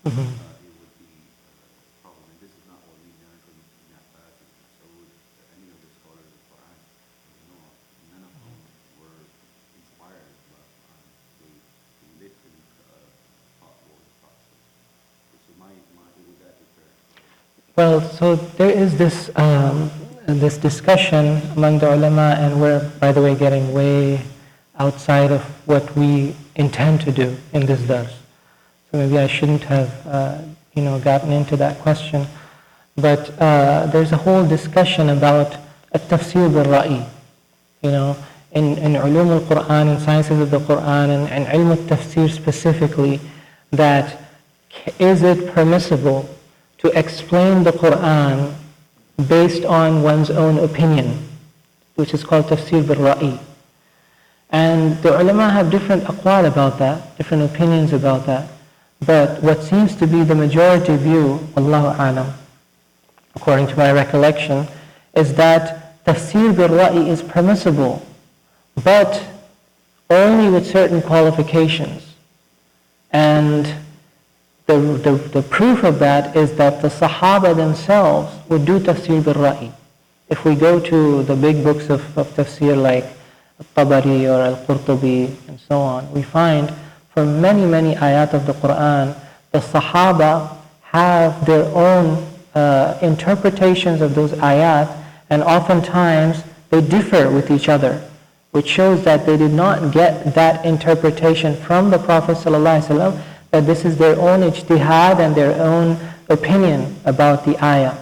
Speaker 2: It would be a problem. And this is not what we learned from Ibn Abbas and Mas'ud, any of the scholars of Quran. None of them were inspired by Quran. They literally taught what was process. So would that be fair?
Speaker 1: Well, so there is this discussion among the ulama, and we're, by the way, getting way outside of what we intend to do in this dars. So maybe I shouldn't have, gotten into that question. But there's a whole discussion about Tafseer bil-Ra'i. In ulum al-Quran and sciences of the Quran and ilm al-Tafseer specifically, that is it permissible to explain the Quran based on one's own opinion, which is called Tafseer bil-Ra'i. And the ulama have different aqwal about that, different opinions about that. But what seems to be the majority view, Allahu A'lam, according to my recollection, is that Tafseer bil-Ra'i is permissible, but only with certain qualifications. And the proof of that is that the Sahaba themselves would do Tafseer bil-Ra'i. If we go to the big books of Tafseer like Al-Tabari or Al-Qurtubi and so on, we find for many, many ayat of the Quran, the Sahaba have their own interpretations of those ayat, and oftentimes they differ with each other, which shows that they did not get that interpretation from the Prophet ﷺ, that this is their own ijtihad and their own opinion about the ayah.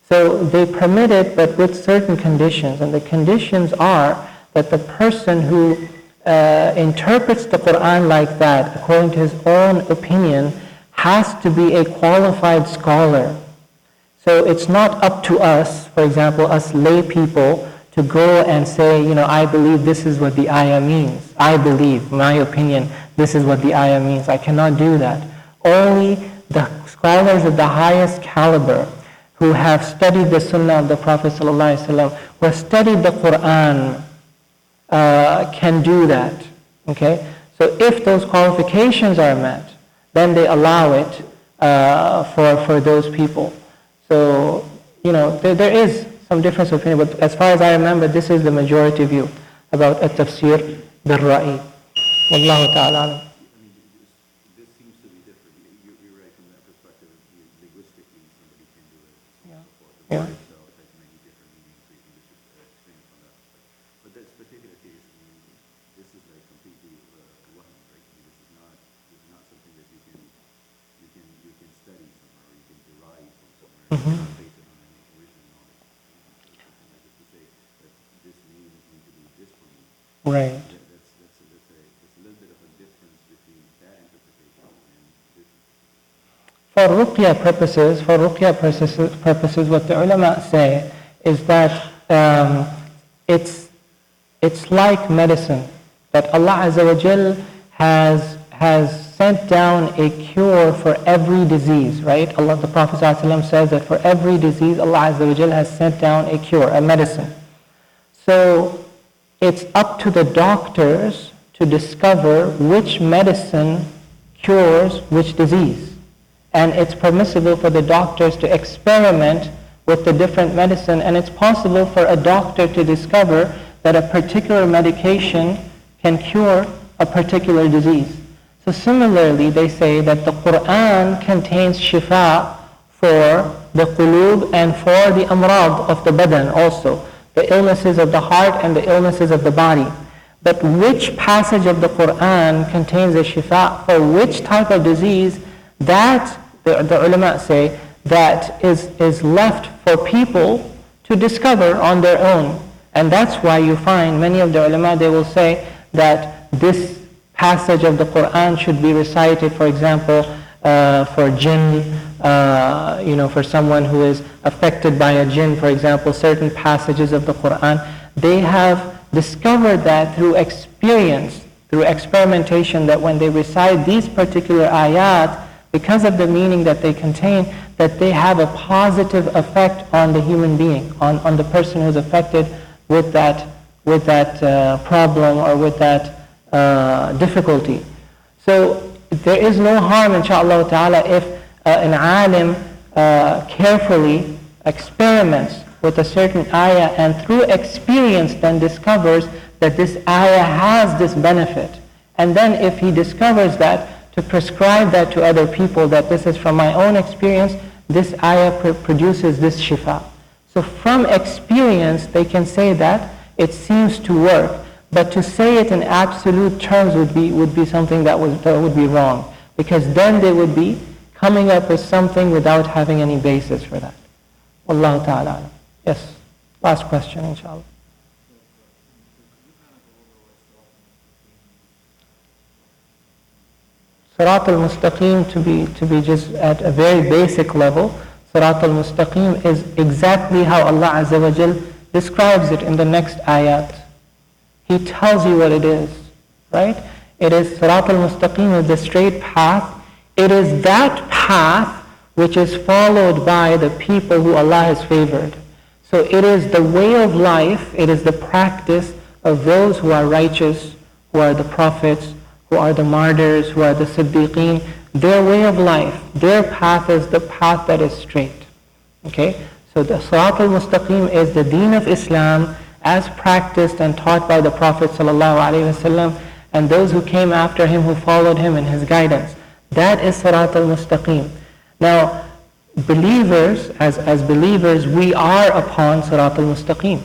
Speaker 1: So they permit it, but with certain conditions, and the conditions are that the person who interprets the Quran like that, according to his own opinion, has to be a qualified scholar. So it's not up to us, for example, us lay people, to go and say, I believe this is what the ayah means. I believe, my opinion, this is what the ayah means. I cannot do that. Only the scholars of the highest caliber who have studied the sunnah of the Prophet ﷺ, who have studied the Quran, can do that. Okay? So if those qualifications are met, then they allow it for those people. So, there is some difference of opinion, but as far as I remember, this is the majority view about at-tafsir bil-ra'i. Wallahu ta'ala.
Speaker 2: This seems to be different. You're right from that perspective. Linguistically, somebody can do it.
Speaker 1: Yeah.
Speaker 2: The word itself has many different It's not based on any original knowledge. Like if you say that this name is going to do this for me,
Speaker 1: Right.
Speaker 2: that's a little bit of a difference between that interpretation and this.
Speaker 1: For ruqya purposes, what the ulama say is that it's like medicine, that Allah Azza wa Jal has sent down a cure for every disease, right? Allah, the Prophet ﷺ says that for every disease, Allah Azza wa Jal has sent down a cure, a medicine. So it's up to the doctors to discover which medicine cures which disease. And it's permissible for the doctors to experiment with the different medicine, and it's possible for a doctor to discover that a particular medication can cure a particular disease. So similarly, they say that the Quran contains shifa for the qulub and for the amrad of the badan also, the illnesses of the heart and the illnesses of the body. But which passage of the Quran contains a shifa for which type of disease, that the ulama say that is left for people to discover on their own. And that's why you find many of the ulama, they will say that this passage of the Quran should be recited, for example, for jinn, for someone who is affected by a jinn, for example, certain passages of the Quran. They have discovered that through experience, through experimentation, that when they recite these particular ayat, because of the meaning that they contain, that they have a positive effect on the human being, on the person who's affected with that problem or with that difficulty. So there is no harm, inshaAllah ta'ala, if an alim carefully experiments with a certain ayah and through experience then discovers that this ayah has this benefit. And then if he discovers that, to prescribe that to other people, that this is from my own experience, this ayah produces this shifa. So from experience, they can say that it seems to work. But to say it in absolute terms would be something that would be wrong. Because then they would be coming up with something without having any basis for that. Wallahu ta'ala. Yes. Last question, inshallah. Sirat al-Mustaqim, to be just at a very basic level, Sirat al-Mustaqim is exactly how Allah Azza wa Jal describes it in the next ayat. He tells you what it is, right? It is Sirat al-Mustaqim, is the straight path. It is that path which is followed by the people who Allah has favored. So it is the way of life, it is the practice of those who are righteous, who are the prophets, who are the martyrs, who are the siddiqeen. Their way of life, their path is the path that is straight. Okay? So the Sirat al-Mustaqim is the deen of Islam as practiced and taught by the Prophet ﷺ and those who came after him, who followed him in his guidance. That is Sirat al-Mustaqim. Now, believers, as believers, we are upon Sirat al-Mustaqim.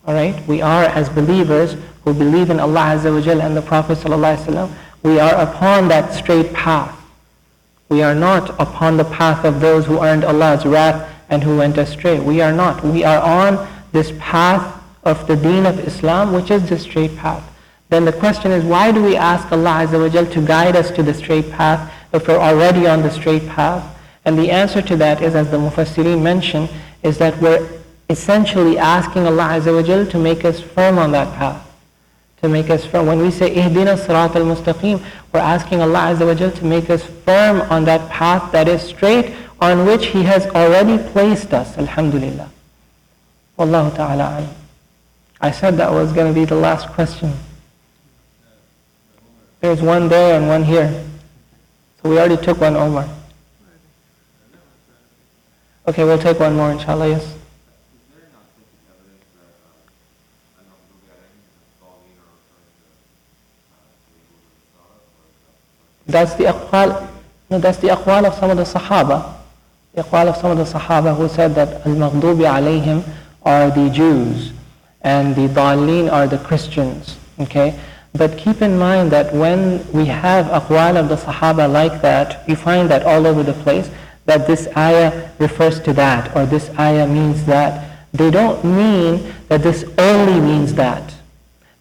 Speaker 1: Alright? We are, as believers who believe in Allah Azza wa Jal and the Prophet ﷺ, we are upon that straight path. We are not upon the path of those who earned Allah's wrath and who went astray. We are not. We are on this path of the deen of Islam, which is the straight path. Then the question is, why do we ask Allah Azza wa Jal to guide us to the straight path if we're already on the straight path? And the answer to that is, as the Mufassirin mention, is that we're essentially asking Allah Azza wa Jal to make us firm on that path. To make us firm. When we say Ihdina Sirat al-Mustaqim, we're asking Allah Azza wa Jal to make us firm on that path that is straight, on which He has already placed us. Alhamdulillah. Wallahu ta'ala alam. I said that was going to be the last question. There's one there and one here. So we already took one, Omar. Okay, we'll take one more, inshallah, yes. That's the aqwal. No, that's the aqwal of some of the Sahaba. The aqwal of some of the Sahaba who said that al-maghdubi alayhim are the Jews and the dallin are the Christians. Okay? But keep in mind that when we have aqwal of the Sahaba like that, you find that all over the place, that this ayah refers to that, or this ayah means that. They don't mean that this only means that.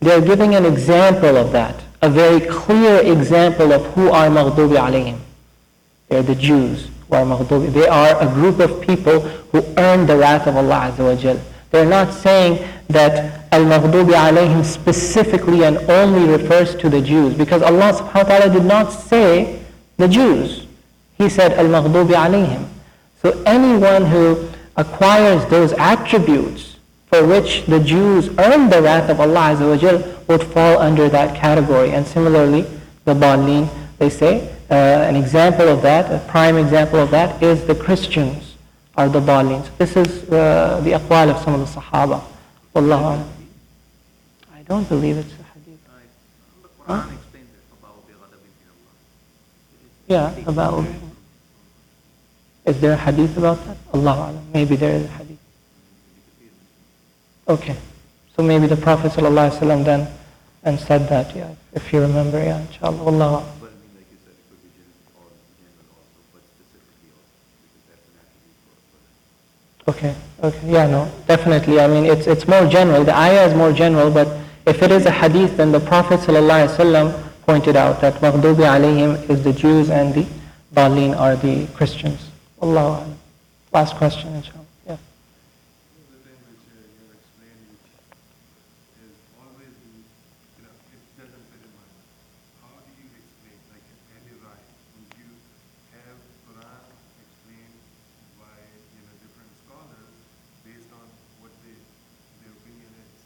Speaker 1: They're giving an example of that, a very clear example of who are maghdubi alayhim. They're the Jews who are maghdubi. They are a group of people who earn the wrath of Allah Azza wa Jal. They're not saying that al-maghdubi alayhim specifically and only refers to the Jews, because Allah subhanahu wa ta'ala did not say the Jews. He said al-maghdubi alayhim. So anyone who acquires those attributes for which the Jews earn the wrath of Allah Azza wa Jal would fall under that category. And similarly, the Dallin, they say, an example of that, a prime example of that is the Christians are the Dallin. So this is the aqwal of some of the Sahaba. Wallahu a'lam. I don't believe it's a hadith.
Speaker 2: The Quran explains it about the ghadab in Allah.
Speaker 1: Yeah, about. Is there a hadith about that? Allahu a'lam. Maybe there is a hadith. Okay. So maybe the Prophet ﷺ then and said that, yeah, if you remember, yeah, inshallah. Wallahu a'lam.
Speaker 2: But I mean, like you said, it could be general also, but specifically also, because that's an attribute for
Speaker 1: Okay, yeah, no, definitely. I mean, it's more general. The ayah is more general, but if it is a hadith, then the Prophet ﷺ pointed out that maghdubi alayhim is the Jews and the Dallin are the Christians. Allahu a'lam. Last question, inshallah. Yeah.
Speaker 3: The thing which you explained, which is always the, it doesn't fit in my mind. How do you explain, like any right, would you have Quran explained by different scholars based on what their opinion is?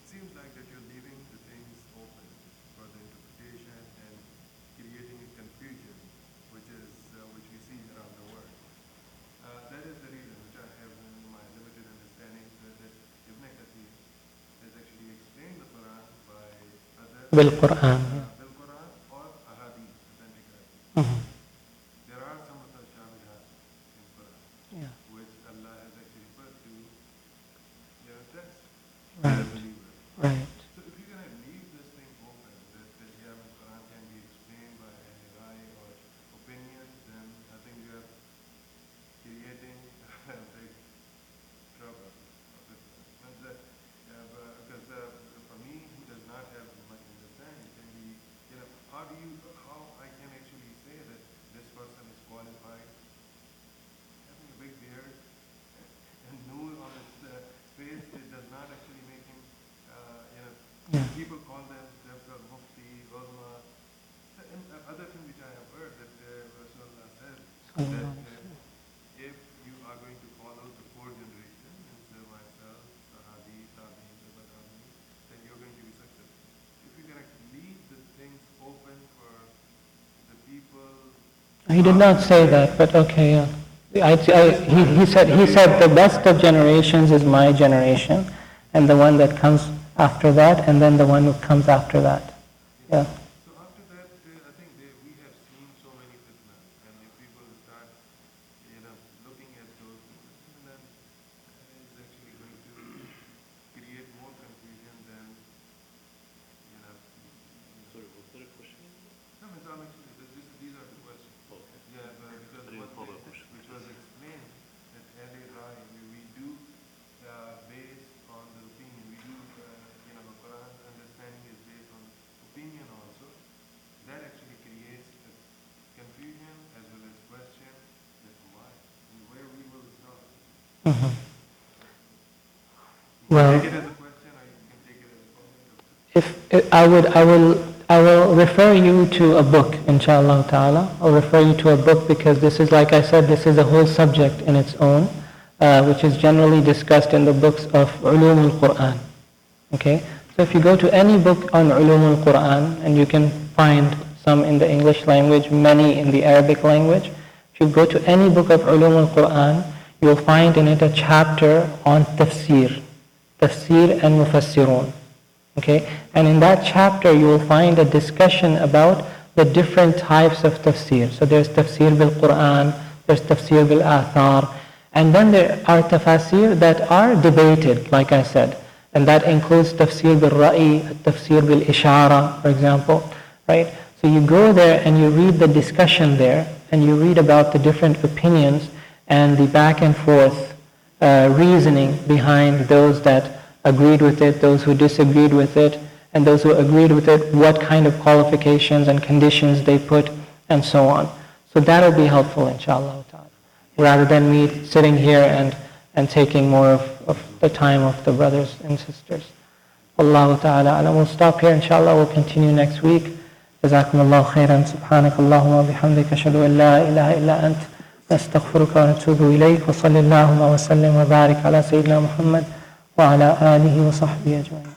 Speaker 3: It seems like that you're leaving the things open for the interpretation and creating a confusion, which we see around the world. That is the reason which I have in my limited understanding that Ibn Kathir has actually explained the Quran by other
Speaker 1: Bil-Quran.
Speaker 3: Bil Quran or ahadith, authentic hadith.
Speaker 1: Mhm.
Speaker 3: There are some of the shabihat in Quran,
Speaker 1: Yeah.
Speaker 3: which Allah has actually put to test
Speaker 1: Right.
Speaker 3: the believer.
Speaker 1: Right.
Speaker 3: So if you're going to leave this thing open, that Quran can be explained by any rai or opinion, then I think you are creating big trouble. Because for me, who does not have much understanding, can be, how I can actually say that this person is qualified, having a big beard and noor on his face, it does not actually make him,
Speaker 1: Yeah.
Speaker 3: people call them Jafar, Mufti, Ulma. And other thing which I have heard that Rasulullah said that if you are going to follow the fourth generation, instead of myself, Sahabi, Tabi, then you're going to be successful. If you're going to leave the things open for the people.
Speaker 1: He did not say that, but okay, yeah. He said the best of generations is my generation, and the one that comes after that, and then the one who comes after that. Yeah.
Speaker 3: So after that, I think we have seen so many fitnas, and if people start, looking at those, then it's actually going to create more confusion than,
Speaker 2: Sorry, was there a question?
Speaker 3: No, it's all actually, these are the questions.
Speaker 2: Okay.
Speaker 3: Yeah, but because
Speaker 2: I didn't
Speaker 3: what
Speaker 2: follow the question.
Speaker 3: which was explained that L.A. Rai, we do based on the opinion. We do, Quran's understanding is based on opinion also. That actually creates a confusion as well as question that why and where we will start.
Speaker 1: Mhm.
Speaker 3: You
Speaker 1: Well,
Speaker 3: can take it as a question or you can take it as a comment.
Speaker 1: if I will refer you to a book, inshallah ta'ala. I'll refer you to a book because this is, like I said, this is a whole subject in its own, which is generally discussed in the books of Ulum al-Quran. Okay? So if you go to any book on Ulum al-Quran, and you can find some in the English language, many in the Arabic language, if you go to any book of Ulum al-Quran, you'll find in it a chapter on Tafseer and Mufassirun. Okay? And in that chapter you will find a discussion about the different types of tafsir. So there's tafsir bil Quran, there's tafsir bil Athar, and then there are tafsir that are debated, like I said. And that includes tafsir bil Ra'i, tafsir bil Ishara, for example. Right? So you go there and you read the discussion there, and you read about the different opinions and the back and forth reasoning behind those that agreed with it, those who disagreed with it, and those who agreed with it, what kind of qualifications and conditions they put, and so on. So that will be helpful, inshallah ta'ala, rather than me sitting here and taking more of the time of the brothers and sisters. Allahu ta'ala alam. We'll stop here, inshallah. We'll continue next week. جزاكم الله خيرا سبحانك اللهم وبحمدك أشهد أن لا إله إلا أنت نستغفرك ونتوب إليك وصلى اللهم وسلم وبارك على سيدنا محمد وعلى آله وصحبه أجمعين.